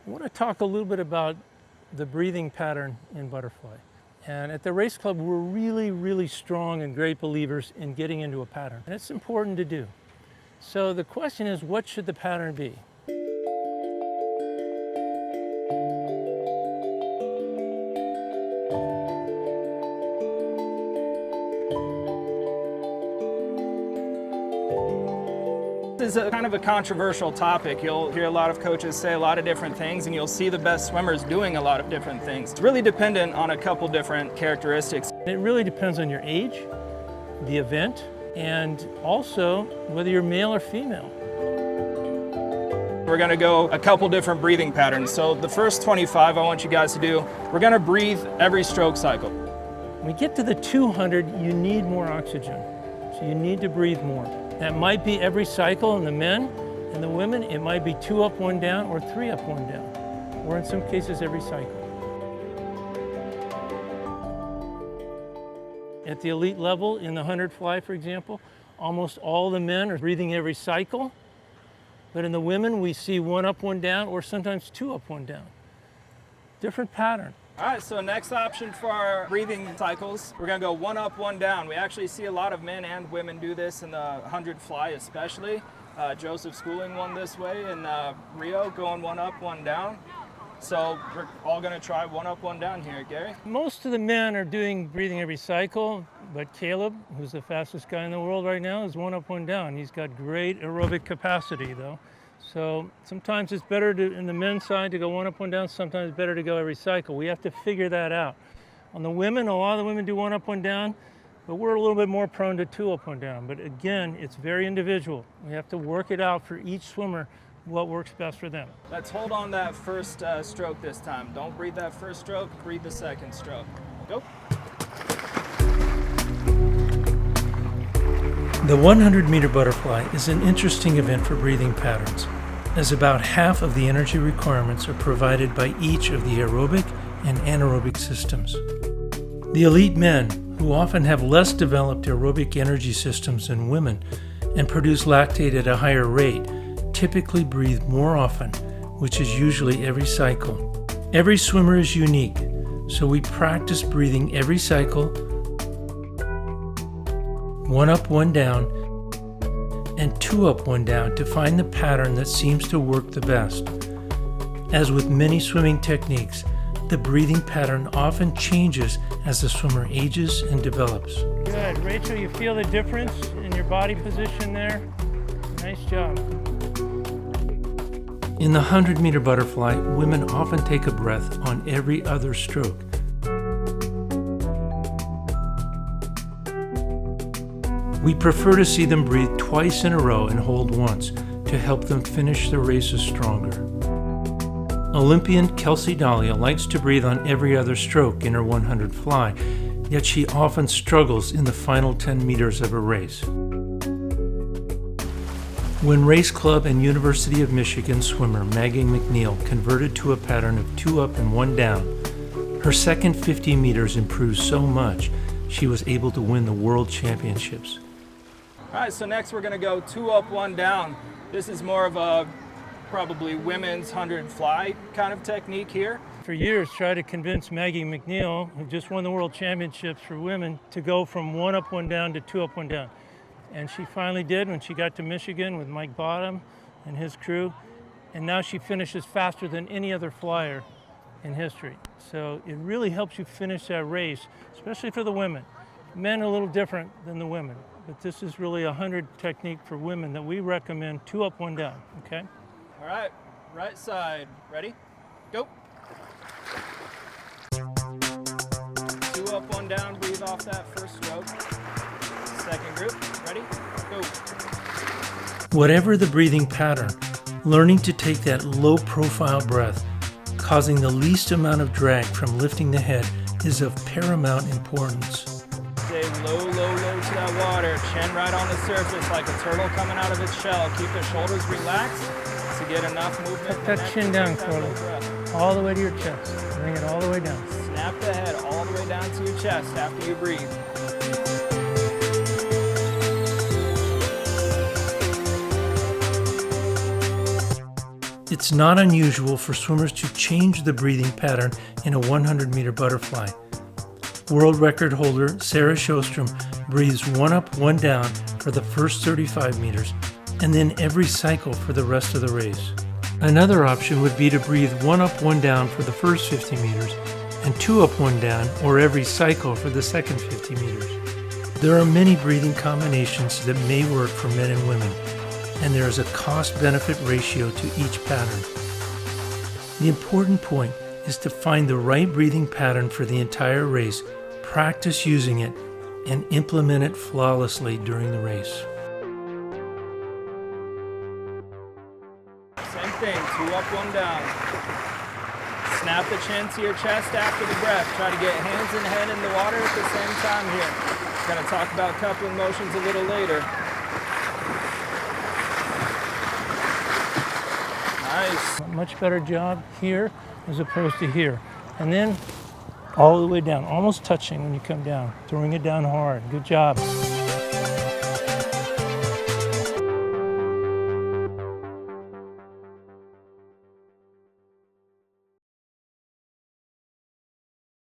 I want to talk a little bit about the breathing pattern in butterfly. And at the race club, we're really strong and great believers in getting into a pattern. And it's important to do. So the question is, what should the pattern be? This is kind of a controversial topic. You'll hear a lot of coaches say a lot of different things, and you'll see the best swimmers doing a lot of different things. It's really dependent on a couple different characteristics. It really depends on your age, the event, and also whether you're male or female. We're gonna go a couple different breathing patterns. So the first 25 I want you guys to do, we're gonna breathe every stroke cycle. When we get to the 200, you need more oxygen. So you need to breathe more. That might be every cycle in the men, and the women, it might be 2 up, 1 down, or 3 up, 1 down, or in some cases every cycle. At the elite level, in the 100 fly, for example, almost all the men are breathing every cycle, but in the women, we see 1 up, 1 down, or sometimes 2 up, 1 down. Different pattern. All right, so next option for our breathing cycles, we're gonna go 1 up, 1 down. We actually see a lot of men and women do this in the 100 fly especially. Joseph Schooling won this way in Rio, going 1 up, 1 down. So we're all gonna try 1 up, 1 down here, Gary. Most of the men are doing breathing every cycle, but Caleb, who's the fastest guy in the world right now, is 1 up, 1 down. He's got great aerobic capacity though. So sometimes it's better to, in the men's side, to go 1 up, 1 down. Sometimes it's better to go every cycle. We have to figure that out. On the women, a lot of the women do 1 up, 1 down, but we're a little bit more prone to 2 up, 1 down. But again, it's very individual. We have to work it out for each swimmer, what works best for them. Let's hold on that first stroke this time. Don't breathe that first stroke, breathe the second stroke. Go. The 100-meter butterfly is an interesting event for breathing patterns, as about half of the energy requirements are provided by each of the aerobic and anaerobic systems. The elite men, who often have less developed aerobic energy systems than women and produce lactate at a higher rate, typically breathe more often, which is usually every cycle. Every swimmer is unique, so we practice breathing every cycle, 1 up, 1 down, and 2 up, 1 down to find the pattern that seems to work the best. As with many swimming techniques, the breathing pattern often changes as the swimmer ages and develops. Good. Rachel, you feel the difference in your body position there? Nice job. In the 100-meter butterfly, women often take a breath on every other stroke. We prefer to see them breathe twice in a row and hold once to help them finish their races stronger. Olympian Kelsey Dahlia likes to breathe on every other stroke in her 100 fly, yet she often struggles in the final 10 meters of a race. When Race Club and University of Michigan swimmer Maggie McNeil converted to a pattern of 2 up and 1 down, her second 50 meters improved so much she was able to win the World Championships. All right, so next we're gonna go 2 up, 1 down. This is more of a probably women's 100 fly kind of technique here. For years, tried to convince Maggie McNeil, who just won the World Championships for women, to go from 1 up, 1 down to 2 up, 1 down. And she finally did when she got to Michigan with Mike Bottom and his crew. And now she finishes faster than any other flyer in history. So it really helps you finish that race, especially for the women. Men are a little different than the women, but this is really a 100 technique for women that we recommend 2 up, 1 down, okay? All right, right side, ready? Go. 2 up, 1 down, breathe off that first stroke. Second group, ready? Go. Whatever the breathing pattern, learning to take that low-profile breath, causing the least amount of drag from lifting the head, is of paramount importance. Stay low to that water, chin right on the surface like a turtle coming out of its shell. Keep the shoulders relaxed to get enough movement. Tuck that chin down, Torri. All the way to your chest. Bring it all the way down. Snap the head all the way down to your chest after you breathe. It's not unusual for swimmers to change the breathing pattern in a 100-meter butterfly. World record holder Sarah Sjostrom breathes 1 up, 1 down for the first 35 meters, and then every cycle for the rest of the race. Another option would be to breathe 1 up, 1 down for the first 50 meters, and 2 up, 1 down, or every cycle for the second 50 meters. There are many breathing combinations that may work for men and women, and there is a cost-benefit ratio to each pattern. The important point is to find the right breathing pattern for the entire race, practice using it, and implement it flawlessly during the race. Same thing, 2 up, 1 down. Snap the chin to your chest after the breath. Try to get hands and head in the water at the same time here. We're going to talk about coupling motions a little later. Nice. Much better job here as opposed to here. And then all the way down, almost touching when you come down, throwing it down hard. Good job.